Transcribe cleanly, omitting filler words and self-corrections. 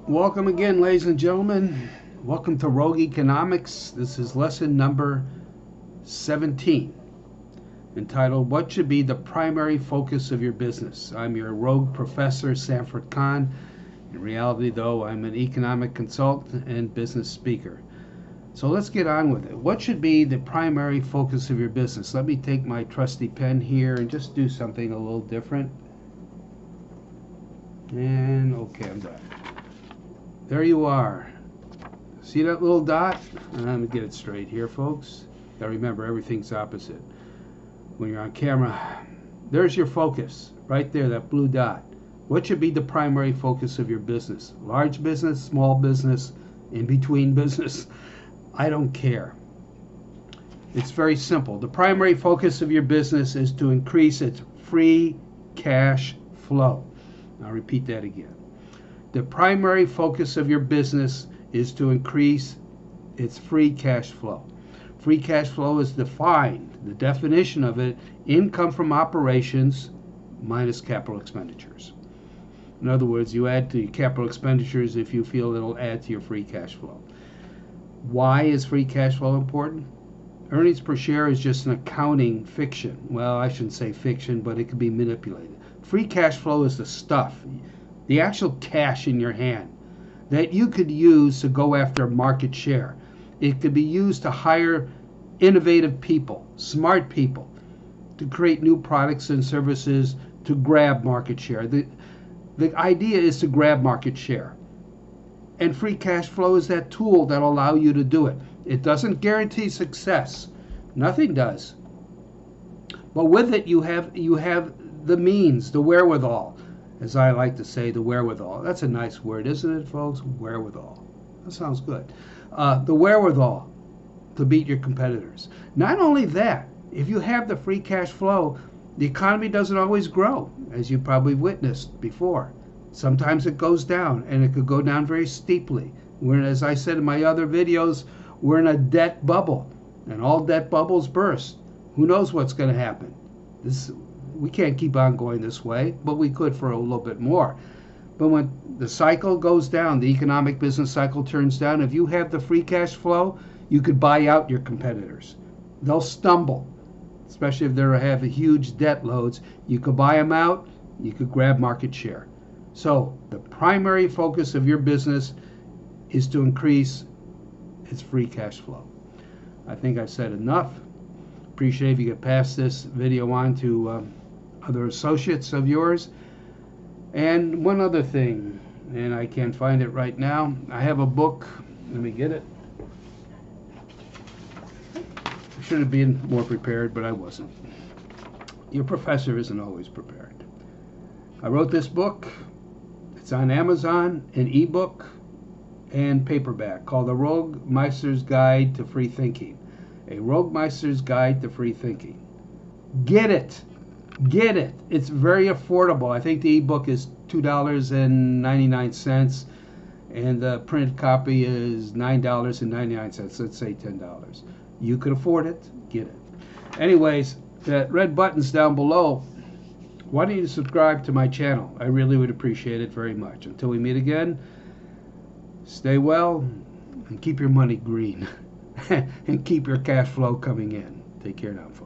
Welcome again, ladies and gentlemen. Welcome to Rogue Economics. This is lesson number 17, entitled What Should Be the Primary Focus of Your Business? I'm your rogue professor, Sanford Khan. In reality, though, I'm an economic consultant and business speaker. So let's get on with it. What should be the primary focus of your business? Let me take my trusty pen here and just do something a little different. And okay, I'm done. There you are. See that little dot? Let me get it straight here, folks. Gotta remember, everything's opposite when you're on camera. There's your focus, right there, that blue dot. What should be the primary focus of your business? Large business, small business, in between business? I don't care. It's very simple. The primary focus of your business is to increase its free cash flow. I'll repeat that again. The primary focus of your business is to increase its free cash flow. Free cash flow is defined, the definition of it, income from operations minus capital expenditures. In other words, you add to your capital expenditures if you feel it'll add to your free cash flow. Why is free cash flow important? Earnings per share is just an accounting fiction. Well, I shouldn't say fiction, but it can be manipulated. Free cash flow is the stuff, the actual cash in your hand that you could use to go after market share. It could be used to hire innovative people, smart people, to create new products and services to grab market share. The idea is to grab market share. And free cash flow is that tool that will allow you to do it. It doesn't guarantee success. Nothing does. But with it, you have the means, the wherewithal. As I like to say, the wherewithal. That's a nice word, isn't it, folks? Wherewithal. That sounds good. The wherewithal to beat your competitors. Not only that, if you have the free cash flow, the economy doesn't always grow, as you probably witnessed before. Sometimes it goes down, and it could go down very steeply. As I said in my other videos, we're in a debt bubble, and all debt bubbles burst. Who knows what's going to happen? We can't keep on going this way, but we could for a little bit more. But when the cycle goes down, the economic business cycle turns down, if you have the free cash flow, you could buy out your competitors. They'll stumble, especially if they have huge debt loads. You could buy them out, you could grab market share. So the primary focus of your business is to increase its free cash flow. I think I've said enough. Appreciate if you could pass this video on to other associates of yours. And one other thing, and I can't find it right now. I have a book. Let me get it. I should have been more prepared, but I wasn't. Your professor isn't always prepared. I wrote this book. It's on Amazon, an ebook and paperback, called The Rogue Meister's Guide to Free Thinking. A Rogue Meister's Guide to Free Thinking. Get it. Get it. It's very affordable. I think the ebook is $2.99, and the printed copy is $9.99. Let's say $10. You could afford it. Get it. Anyways, that red button's down below. Why don't you subscribe to my channel? I really would appreciate it very much. Until we meet again, stay well and keep your money green and keep your cash flow coming in. Take care now, folks.